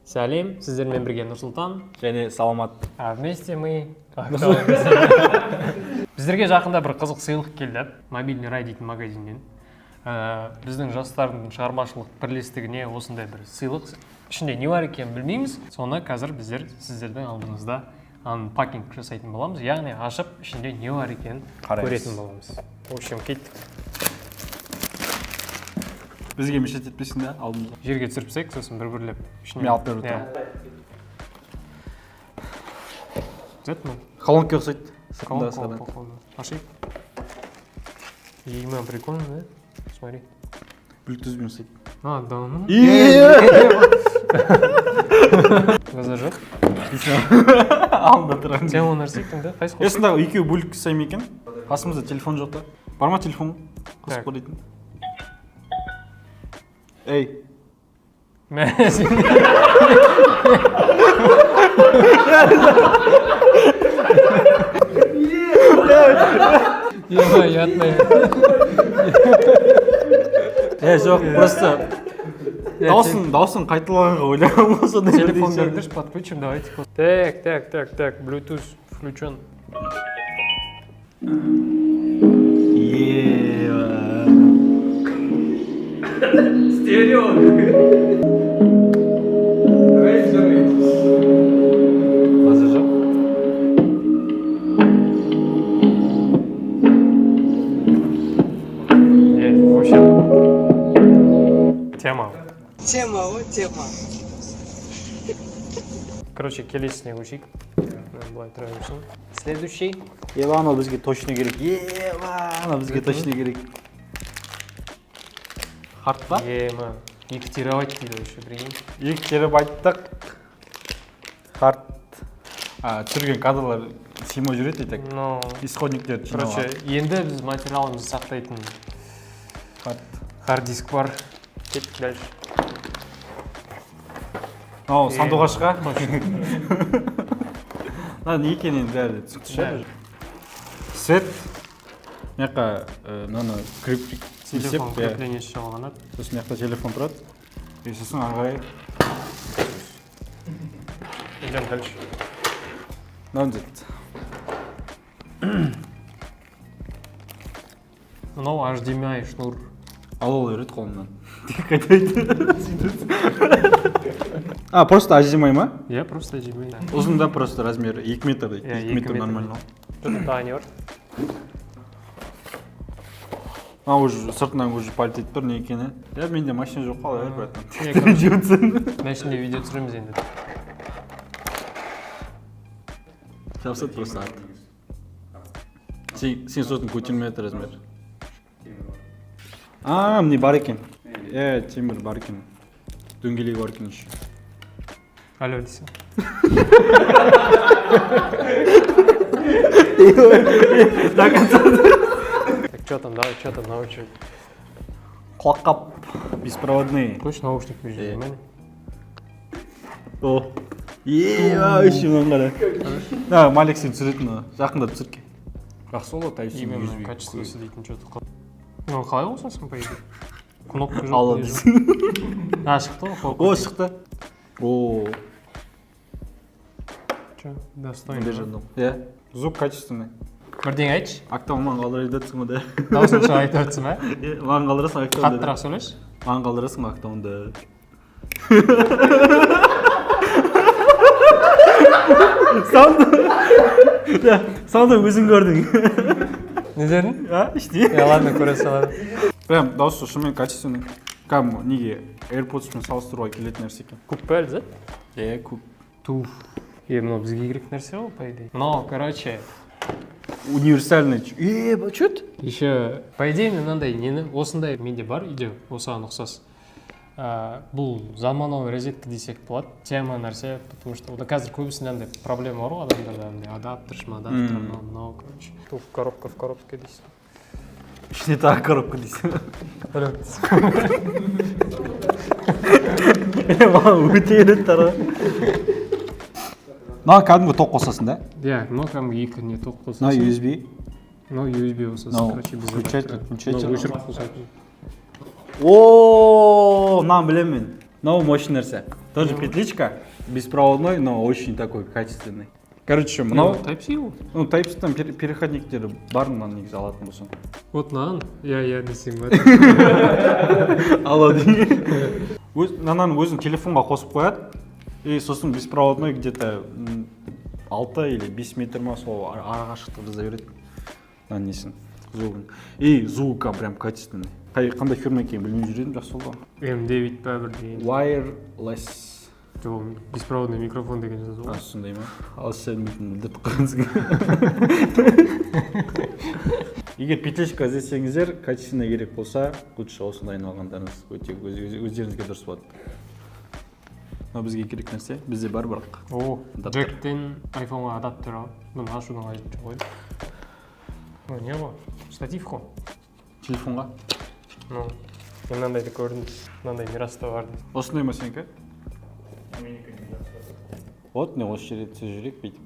Сәлем, сіздермен бірге Нұрсұлтан және Саламат. А вместе мы Біздерге жақында бір қызық сыйлық келді. Мобильный рай дейтін магазиннен. Біздің жастардың шығармашылық бірлестігіне осындай бір сыйлық. Ішінде не бар екенін білмейміз. Соны қазір біздер сіздердің алдыңызда анпакинг жасайтын боламыз. Яғни ашып, ішінде не бар екенін көретін боламыз. В общем, кеттік. Бізге мешет етпесін де алдымызға. Жерге түсіріпсек, сосын бір-бірлеп. Мен алып беріп отырмын. Зет ма? Колонка ұқсайды. Колонка. Аши. Ема, прикольно, да? Смотри. Bluetooth'мен ұқсайды. А, да, ну. Зажег. Алдында тұрам. Сен оны нәрсектің да? Қайсы қосып? Есіңдағы екеуі бөлік сайым екен. Қасымызда телефон жоқ та. Бар ма телефон? Қосып көретін. Эй. Ема, ятмай. Жоқ, просто даусын қайталағанға ойлағам осы. Телефон бердірші, подключим, давайте. Так, Bluetooth включен. Стерео. Давай взорвись. Зажал. Есть, в общем. Тема. Короче, келесіне көшейік. Былай тұра берсін. Следующий. Ана бізге точно керек. Ана бізге точно керек. Хард па? Ема. 2 терабайт дейді еще, прикинь. 2 терабайттық хард. Түсірген кадрлар симой жүреді етек. Исходниктер жинауға. Короче, енді біз материалымызды сақтайтын хард диск бар. Кеттік дальше. Сандуғашқа. Не екенен бәрі түсікті ше. Свет. Меққа криптик. Телефон крепленесі шалғанат. Сосын меқта телефон тұрады. Сосын ағай. Идем дальше. Нандет. Мынау HDMI шнур. Алол өрет қолымнан. Просто HDMI ма? Я просто HDMI. Ұзында просто размері 2 метр дейді. 2 метр нормально. Что-то тағане бар. Уже сыртынан уже пальтетіп тұр не екені. Менде машина жоқ қалай братан. Мәшінде видео түсіреміз енді. Жапсат просто ат. Сен сотын көтермейді размер. Мне бар екен. Темір бар екен. Дөңгелегі бар екен еще. Алло, десең. Что там, давай, что там, научить? Құлаққап, беспроводные. Қойшы наушник бежит, мені. Еще мынаны қара. Малек сен түсіретін жақында түсірке. Жақсы олы тайсы именно качествосы дейтін что-то қол. Қалай болсасын, по идее? Кнопка жоқ. Алла біз. Шықты ғой? Шықты. Че, достойно. Звук качественный. Бірден айтшы. Актау маған қалдыра айтатсың ба да? Даусын шыға айтып өтсің ба? Маған қалдырасың актауында. Қаттырақ сөйлеш? Маған қалдырасың актауында. Сауында өзің көрдің. Не дердің? Іште. Ладно, көре салады. Прям дауысы шынымен качественный. Кәдімгі неге AirPods-мен салыстыруға келетін нәрсе екен. Көк пе әлі зат? Көк. Туф. Мынау бізге керек нәрсе ғой, по идее. Мынау, короче. Универсальный. Что это? Еще, по идее, мынандай нені осындай менде бар үйде, осыған ұқсас. Бұл заманауи розетка десек болады. Тема нәрсе, потому что қазір көбісінде андай проблема бар ғой адамдарда, адаптер, мынау, короче. Туф, коробка в коробке дейсің. Ішіне тағы коробка дейсің. Өте ерет тара. Кәдімгі тоқ қосасың да? Мынау кәдімгі екі не тоқ қосасың. Мынау USB. Мынау USB қосасың. Включать, отключать. Өшіріп қосатын. Мынаны білемін мен. Но мощный нәрсе. Тоже петличка, беспроводной, но очень такой качественный. Короче, мынау Type-C ғой. ну Type-C'тан переходниктері бар, мынаны негізі алатын болсаң. Вот мынаған иә десең ба. Алады. Мынаны өзің телефонға қосып қояды. И сосын беспроводной где-то 6 или 5 метр ма сол ара қашықтықты жаза береді. Мынаның несін, звугын. И звука прям качественный. Қандай фирма екенін білмей жүр едім, жақсы болды. M9 па бір деген. Wireless. Жоқ, беспроводный микрофон деген жазу ғой. Сондай ма? Ал сен білдіріп қойыңызға. Егер петличка іздесеңіздер, качественный керек болса, лучше осындайын алғандарыңыз өте өздеріңізге дұрыс болады. Но бізге керек нәрсе, бізде бар бірақ. О, джектен айфонға адаптер ал. Бұны ашудың қажеті жоқ қой. Ну, не ғой? Штатив қой. Телефонға. Ну, мен мынандайды көрдім. Мынандай мираста бар. Осындай ма сенікі? Вот, не осы жерде түсіп жүрек бүйтіп.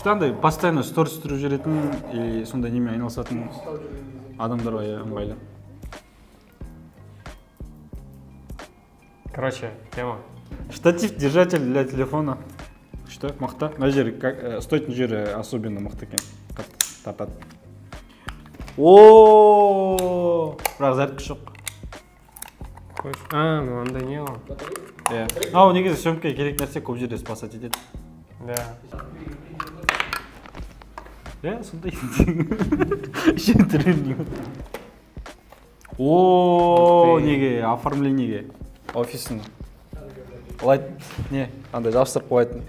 Андай постоянно сторис тұрып жүретін и сондай немен айналысатын адамдарға ыңғайлы. Короче, тема. Штатив, держатель для телефона. Что? Мықты? Мына жері, стойтын жері особенно мықты екен. Тартады. Ооо! Бірақ зәрткіш жоқ. Мынандай не ғой? Иә. Ау негізі сөмкеге керек нәрсе көп жерде спасать етеді. Да. Иә, сондай. Еще түрін. Ооо, неге, оформлениеге. Офисін. Лайт, не, андай жабыстырып қоятын.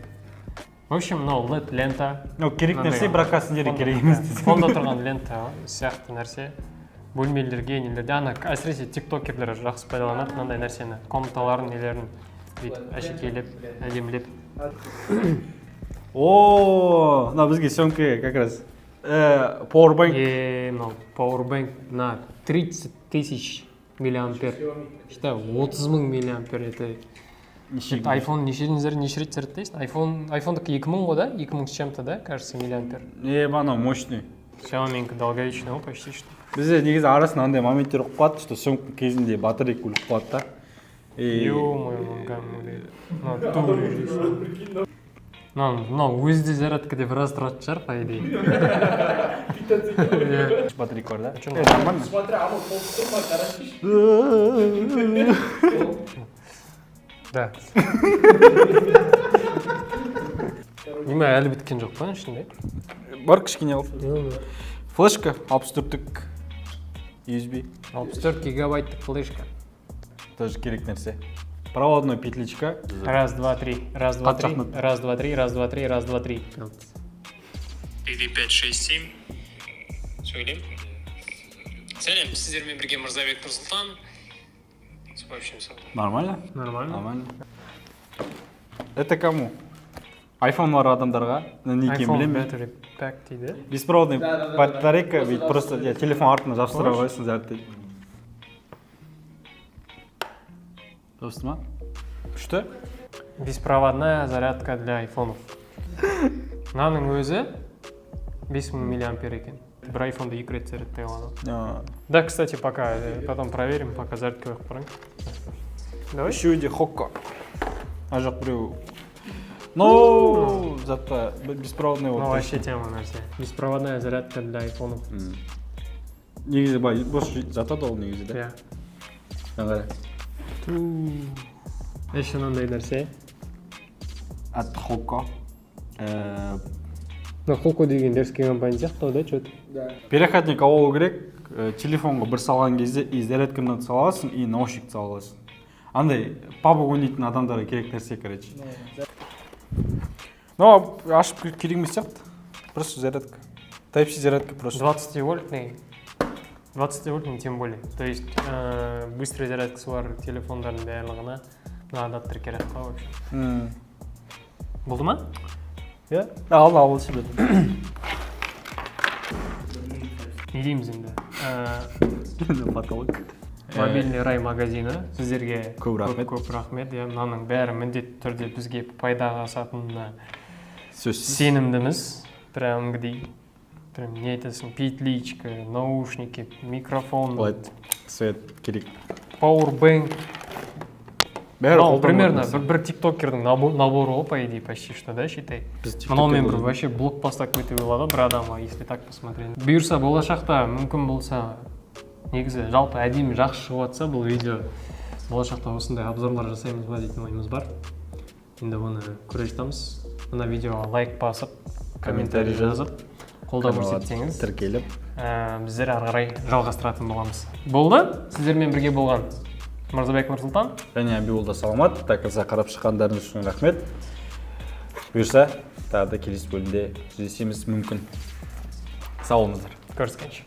В общем, мынау LED лента. Ну, керек нәрсе, бірақ сендерге керек емес. Фонда тұрған лента сияқты нәрсе. Бөлмелерге, нелерде. Әсіресе тиктокерлер жақсы пайдаланады мынандай нәрсені. Комнаталарын, нелерін бүйтіп әшекейлеп, әдемілеп. Ооо, мына бізге сөмке как раз Powerbank. Мынау Powerbank на 30 тысяч миллиампер. Что, 30 мың миллиампер. Это iPhone неше рет зерттейсің? iPhone-дікі 2000 ғой да? 2000 с чем-то, да? Кажется, миллиампер. Анау мощный. Xiaomi-нікі долговечный ғой, почти что. Бізде негізі арасында андай моменттер ұқып қалады, что сөмке кезінде батарейка өліп қалады да. Ё-моё, мынау өзі де зарядка деп біраз тұратын шығар, по идее. Батарейка бар да? Нормально. Смотри, оно полстопа, Да. Неме әлі біткен жоқ па ішінде? Бар кішкене алып. Флешка 64-тік USB. 64 гигабайттық флешка. Тоже керек нәрсе. Проводной петличка. Раз, два, три. Раз, два, три. Қатшақнат. Раз, два, три. Раз, два, три. Раз, два, три. 3, 5, 6, 7. Сөйлем. Сәлем, сіздермен бірге Мырзабек Нұрсұлтан. В общем, Нормально? Нормально. Это кому? iPhone бар адамдарға, не екенін iPhone білемін. battery pack дейді. Беспроводный батарейка, бүйтіп просто телефон артына жабыстыра қойсың, зарядтайды. Дұрыс ма? Күшті? Беспроводная зарядка для айфонов. Мынаның өзі 5000 миллиампер екен. Бір айфонды 2 рет зарядтай алады. Да, кстати, пока потом проверим, пока зарядка қойып барайын. Давай. Үшеуі Хокко. А жоқ біреу. Ну, зато беспроводный вот. Ну, вообще тема нәрсе. Беспроводная зарядка для айфонов. Негізі бай, бос зато да ол негізі, да? Иә. Аңғара. Еще мынандай нәрсе. От Хокко. Хокко деген дерзкий компания сияқты, да, что-то? Да. Переходник алу керек, телефонға бір салған кезде и зарядканы сала аласың, и наушник сала аласың. Андай паб ойнайтын адамдарға керек нәрсе, короче. Но ашып керек емес сияқты. Просто зарядка. Type-C зарядка просто. 20-вольтный. 20-вольтный тем более. То есть быстрый зарядкасы бар телефондардың барлығына адаптер керек па вообще. Болды ма? Иә? Ал себе. Не дейміз енді? Потолок. Мобильный рай магазины сіздерге көп рахмет. Көп рахмет. Мынаның бәрі міндетті түрде бізге пайдаға асатынына Сөзсіз. сенімдіміз. Прям где? Прям не айтасың, петличка, наушники, микрофон. Лайт, свет керек. Powerbank. бәрі Мынау қолданылатын примерно нәрсе. бір тиктокердің наборы ғой, по идее, почти что, да, считай. Біз Мынаумен TikTok'те бір болдық. вообще блок бастап кетуге болады бір адамға, если так посмотреть. Бұйырса болашақта мүмкін болса, негізі жалпы әдемі жақсы шығып жатса бұл видео, болашақта осындай обзорлар жасаймыз ба дейтін ойымыз бар. Енді оны көре жатамыз. Мына видеоға лайк басып, комментарий жазып, қолдау көрсетсеңіз, тіркеліп. біздер ары қарай жалғастыратын боламыз. Болды? Сіздермен бірге болған Мырзабек Нұрсұлтан Және Әбиолда Саламат. Тақырса қарап шыққандарыңыз үшін рахмет. Бұйырса, тағы да келесі бөлімде жүздесеміз мүмкін. Сау болыңыздар. көріскенше.